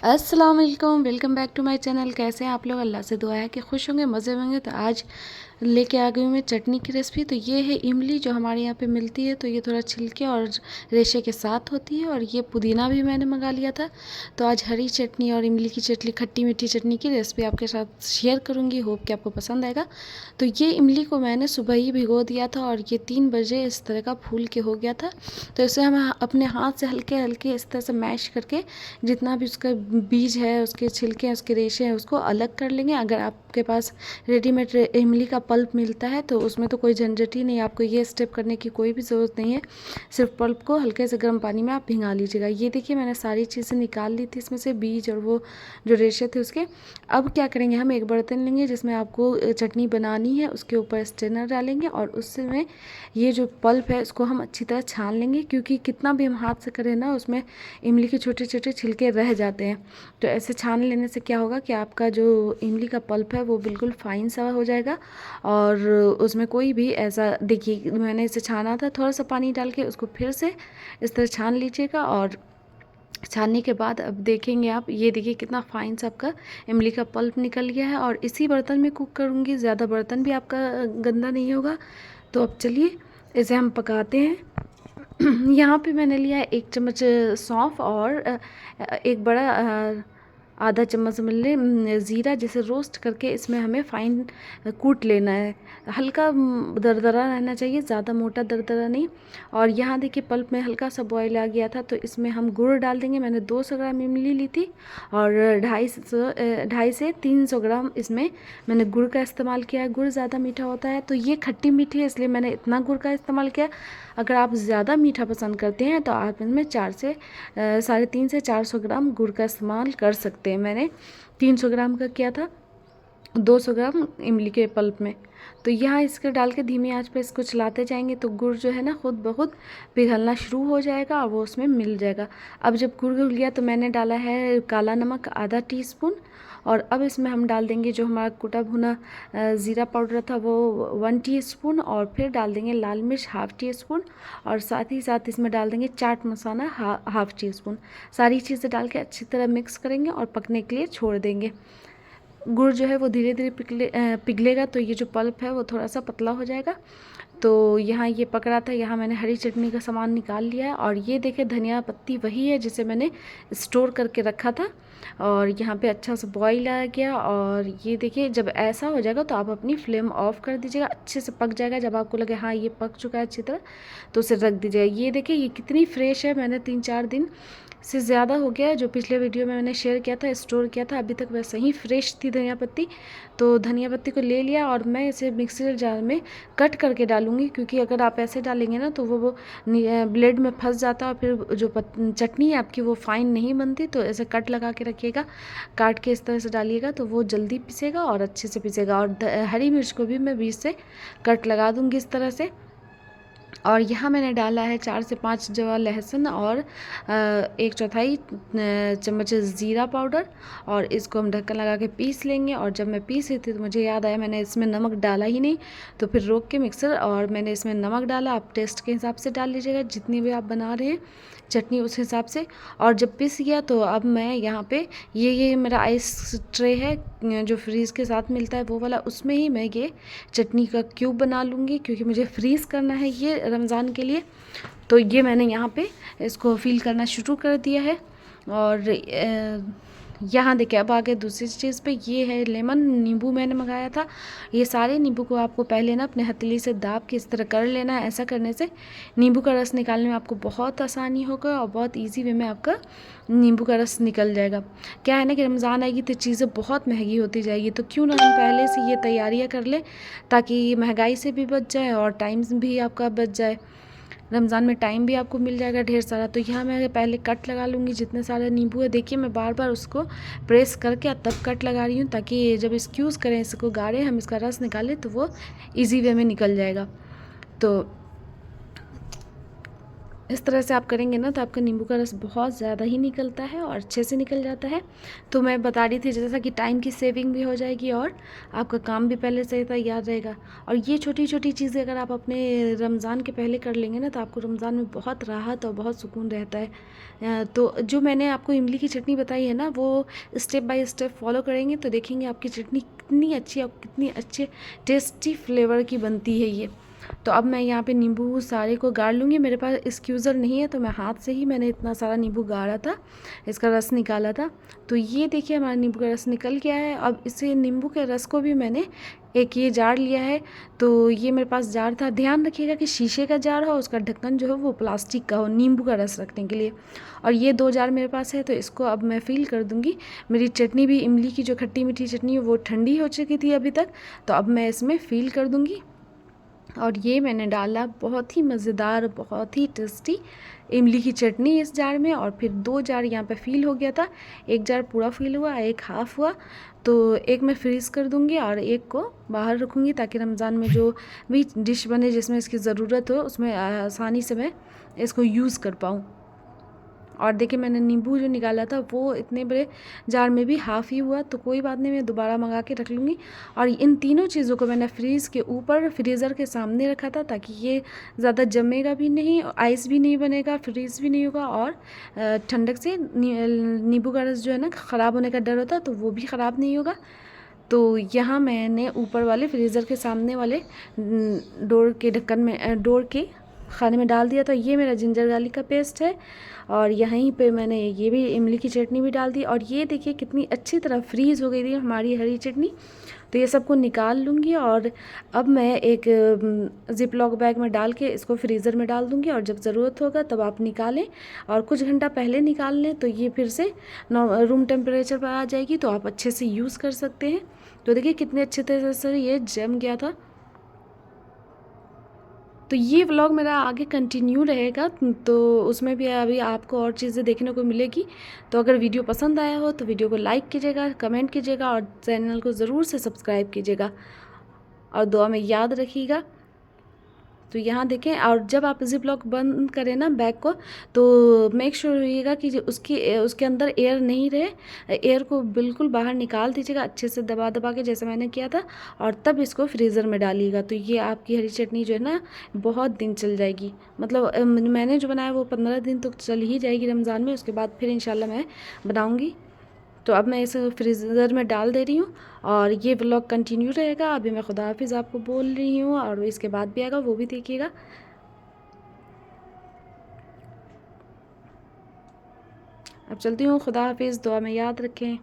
अस्सलाम वालेकुम, welcome back to my channel. कैसे हैं आप लोग? अल्लाह से दुआ है कि खुश होंगे, मज़े में होंगे। तो आज लेके आ गई हूँ मैं चटनी की रेसिपी। तो ये है इमली, जो हमारे यहाँ पे मिलती है। तो ये थोड़ा छिलके और रेशे के साथ होती है। और ये पुदीना भी मैंने मंगा लिया था। तो आज हरी चटनी और इमली की चटनी, खट्टी मीठी चटनी की रेसिपी आपके साथ शेयर करूँगी। होप कि आपको पसंद आएगा। तो ये इमली को मैंने सुबह ही भिगो दिया था और ये 3 बजे इस तरह का फूल के हो गया था। तो इसे हम अपने हाथ से हल्के हल्के इस तरह से मैश करके जितना भी उसका बीज है, उसके छिलके हैं, उसके रेशे हैं, उसको अलग कर लेंगे। अगर आपके पास रेडीमेड इमली का पल्प मिलता है तो उसमें तो कोई झंझट ही नहीं, आपको ये स्टेप करने की कोई भी ज़रूरत नहीं है। सिर्फ पल्प को हल्के से गर्म पानी में आप भिंगा लीजिएगा। ये देखिए मैंने सारी चीज़ें निकाल ली थी इसमें से, बीज और वो जो रेशे थे उसके। अब क्या करेंगे, हम एक बर्तन लेंगे जिसमें आपको चटनी बनानी है, उसके ऊपर स्ट्रेनर डालेंगे और उसमें ये जो पल्प है उसको हम अच्छी तरह छान लेंगे, क्योंकि कितना भी हम हाथ से करें ना, उसमें इमली के छोटे छोटे छिलके रह जाते हैं। तो ऐसे छान लेने से क्या होगा कि आपका जो इमली का पल्प है वो बिल्कुल फाइन सा हो जाएगा। और उसमें कोई भी ऐसा, देखिए मैंने इसे छाना था, थोड़ा सा पानी डाल के उसको फिर से इस तरह छान लीजिएगा। और छानने के बाद अब देखेंगे आप, ये देखिए कितना फाइन सा आपका इमली का पल्प निकल गया है। और इसी बर्तन में कुक करूँगी, ज़्यादा बर्तन भी आपका गंदा नहीं होगा। तो अब चलिए इसे हम पकाते हैं। यहाँ पे मैंने लिया है 1 चम्मच सौंफ और एक बड़ा आधा चम्मच समझ लें ज़ीरा, जिसे रोस्ट करके इसमें हमें फाइन कूट लेना है। हल्का दरदरा रहना चाहिए, ज़्यादा मोटा दरदरा नहीं। और यहाँ देखिए पल्प में हल्का सा बॉयल आ गया था, तो इसमें हम गुड़ डाल देंगे। मैंने 200 ग्राम इमली ली थी और 250 से 300 ग्राम इसमें मैंने गुड़ का इस्तेमाल किया है। गुड़ ज़्यादा मीठा होता है, तो ये खट्टी मीठी है इसलिए मैंने इतना गुड़ का इस्तेमाल किया। अगर आप ज़्यादा मीठा पसंद करते हैं तो आप इनमें 350 से 400 ग्राम गुड़ का इस्तेमाल कर सकते हैं। मैंने 300 ग्राम का किया था 200 ग्राम इमली के पल्प में। तो यहाँ इसको डाल के धीमी आंच पे इसको चलाते जाएंगे तो गुड़ जो है ना खुद ब खुद पिघलना शुरू हो जाएगा और वो उसमें मिल जाएगा। अब जब गुड़ घुल गया तो मैंने डाला है काला नमक आधा टीस्पून। और अब इसमें हम डाल देंगे जो हमारा कुटा भुना ज़ीरा पाउडर था वो 1 टीस्पून। और फिर डाल देंगे लाल मिर्च हाफ़ टी स्पून। और साथ ही साथ इसमें डाल देंगे chaat masala half tea spoon. सारी चीज़ें डाल के अच्छी तरह मिक्स करेंगे और पकने के लिए छोड़ देंगे। गुड़ जो है वो धीरे धीरे पिघलेगा, तो ये जो पल्प है वो थोड़ा सा पतला हो जाएगा। तो यहाँ ये पक रहा था, यहाँ मैंने हरी चटनी का सामान निकाल लिया है। और ये देखिए धनिया पत्ती वही है जिसे मैंने स्टोर करके रखा था। और यहाँ पे अच्छा सा बॉईल आ गया। और ये देखिए जब ऐसा हो जाएगा तो आप अपनी फ्लेम ऑफ कर दीजिएगा, अच्छे से पक जाएगा। जब आपको लगे हाँ ये पक चुका है अच्छी तरह, तो उसे रख दीजिएगा। ये देखिए ये कितनी फ्रेश है, मैंने 3-4 दिन से ज़्यादा हो गया है। जो पिछले वीडियो में मैंने शेयर किया था, स्टोर किया था, अभी तक वैसे ही फ्रेश थी धनिया पत्ती। तो धनिया पत्ती को ले लिया और मैं इसे मिक्सर जार में कट करके डालूंगी, क्योंकि अगर आप ऐसे डालेंगे ना तो वो ब्लेड में फंस जाता है और फिर जो चटनी है आपकी वो फाइन नहीं बनती। तो ऐसे कट लगा के रखिएगा, काट के इस तरह से डालिएगा तो वो जल्दी पिसेगा और अच्छे से पिसेगा। और हरी मिर्च को भी मैं बीच से कट लगा दूँगी इस तरह से। और यहाँ मैंने डाला है 4 से 5 जवा लहसुन और 1/4 चम्मच ज़ीरा पाउडर। और इसको हम ढक्कन लगा के पीस लेंगे। और जब मैं पीस रही थी तो मुझे याद आया मैंने इसमें नमक डाला ही नहीं, तो फिर रोक के मिक्सर और मैंने इसमें नमक डाला। आप टेस्ट के हिसाब से डाल लीजिएगा, जितनी भी आप बना रहे हैं चटनी उस हिसाब से। और जब पिस गया तो अब मैं यहाँ पे ये मेरा आइस ट्रे है जो फ्रीज़ के साथ मिलता है वो वाला, उसमें ही मैं ये चटनी का क्यूब बना लूँगी, क्योंकि मुझे फ्रीज़ करना है ये रमज़ान के लिए। तो ये मैंने यहाँ पे इसको फिल करना शुरू कर दिया है। और यहाँ देखिए अब आगे दूसरी चीज़ पे, ये है लेमन, नींबू मैंने मंगाया था। ये सारे नींबू को आपको पहले ना अपने हथेली से दाब के इस तरह कर लेना है। ऐसा करने से नींबू का रस निकालने में आपको बहुत आसानी होगा और बहुत इजी वे में आपका नींबू का रस निकल जाएगा। क्या है ना कि रमज़ान आएगी तो चीज़ें बहुत महंगी होती जाएगी, तो क्यों ना हम पहले से ये तैयारियाँ कर लें, ताकि महंगाई से भी बच जाए और टाइम भी आपका बच जाए। रमज़ान में टाइम भी आपको मिल जाएगा ढेर सारा। तो यहाँ मैं पहले कट लगा लूँगी जितने सारे नींबू है। देखिए मैं बार बार उसको प्रेस करके तब कट लगा रही हूँ, ताकि जब स्क्यूज़ करें, इसको गाड़ें, हम इसका रस निकालें तो वो इजी वे में निकल जाएगा। तो इस तरह से आप करेंगे ना तो आपका नींबू का रस बहुत ज़्यादा ही निकलता है और अच्छे से निकल जाता है। तो मैं बता रही थी जैसा कि टाइम की सेविंग भी हो जाएगी और आपका काम भी पहले से तैयार रहेगा। और ये छोटी छोटी चीज़ें अगर आप अपने रमज़ान के पहले कर लेंगे ना तो आपको रमज़ान में बहुत राहत और बहुत सुकून रहता है। तो जो मैंने आपको इमली की चटनी बताई है ना, वो स्टेप बाय स्टेप फॉलो करेंगे तो देखेंगे आपकी चटनी कितनी अच्छी और कितनी अच्छे टेस्टी फ्लेवर की बनती है ये। तो अब मैं यहाँ पे नींबू सारे को गाड़ लूँगी। मेरे पास एक्सक्यूज़र नहीं है तो मैं हाथ से ही मैंने इतना सारा नींबू गाड़ा था, इसका रस निकाला था। तो ये देखिए हमारा नींबू का रस निकल गया है। अब इसे नींबू के रस को भी मैंने एक ये जार लिया है। तो ये मेरे पास जार था। ध्यान रखिएगा कि शीशे का जार हो, उसका ढक्कन जो है वो प्लास्टिक का हो नींबू का रस रखने के लिए। और ये 2 जार मेरे पास है तो इसको अब मैं फ़िल कर दूँगी। मेरी चटनी भी इमली की जो खट्टी मीठी चटनी है वो ठंडी हो चुकी थी अभी तक, तो अब मैं इसमें फ़िल कर दूँगी। और ये मैंने डाला बहुत ही मज़ेदार, बहुत ही टेस्टी इमली की चटनी इस जार में। और फिर 2 जार यहाँ पे फ़िल हो गया था। 1 जार पूरा फ़िल हुआ, 1 हाफ़ हुआ। तो एक मैं फ्रीज़ कर दूँगी और एक को बाहर रखूँगी ताकि रमज़ान में जो भी डिश बने जिसमें इसकी ज़रूरत हो उसमें आसानी से मैं इसको यूज़ कर पाऊँ। और देखिए मैंने नींबू जो निकाला था वो इतने बड़े जार में भी हाफ़ ही हुआ, तो कोई बात नहीं, मैं दोबारा मंगा के रख लूँगी। और इन तीनों चीज़ों को मैंने फ्रीज़ के ऊपर फ्रीज़र के सामने रखा था ताकि ये ज़्यादा जमेगा भी नहीं, आइस भी नहीं बनेगा, फ्रीज़ भी नहीं होगा। और ठंडक से नींबू का रस जो है ना ख़राब होने का डर होता है तो वो भी ख़राब नहीं होगा। तो यहाँ मैंने ऊपर वाले फ्रीज़र के सामने वाले डोर के ढक्कन में डोर के खाने में डाल दिया। तो ये मेरा जिंजर गार्लिक का पेस्ट है और यहीं पे मैंने ये भी इमली की चटनी भी डाल दी। और ये देखिए कितनी अच्छी तरह फ्रीज़ हो गई थी हमारी हरी चटनी। तो ये सबको निकाल लूँगी और अब मैं एक ज़िप लॉक बैग में डाल के इसको फ्रीज़र में डाल दूँगी। और जब ज़रूरत होगा तब आप निकालें और कुछ घंटा पहले निकाल लें तो ये फिर से रूम टेम्परेचर पर आ जाएगी, तो आप अच्छे से यूज़ कर सकते हैं। तो देखिए कितने अच्छे तरह से ये जम गया था। तो ये व्लॉग मेरा आगे कंटिन्यू रहेगा, तो उसमें भी अभी आपको और चीज़ें देखने को मिलेगी। तो अगर वीडियो पसंद आया हो तो वीडियो को लाइक कीजिएगा, कमेंट कीजिएगा और चैनल को ज़रूर से सब्सक्राइब कीजिएगा और दुआ में याद रखिएगा। तो यहाँ देखें, और जब आप ज़िप लॉक बंद करें ना बैग को तो मेक श्योर होइएगा कि जो उसके अंदर एयर नहीं रहे। एयर को बिल्कुल बाहर निकाल दीजिएगा अच्छे से दबा दबा के जैसे मैंने किया था, और तब इसको फ्रीज़र में डालिएगा। तो ये आपकी हरी चटनी जो है ना बहुत दिन चल जाएगी। मतलब मैंने जो बनाया वो 15 दिन तो चल ही जाएगी रमज़ान में, उसके बाद फिर इंशाल्लाह मैं बनाऊँगी। तो अब मैं इसे फ्रीज़र में डाल दे रही हूँ और ये व्लॉग कंटिन्यू रहेगा। अभी मैं खुदा हाफिज़ आपको बोल रही हूँ और इसके बाद भी आएगा, वो भी देखिएगा। अब चलती हूँ, खुदा हाफिज़, दुआ में याद रखें।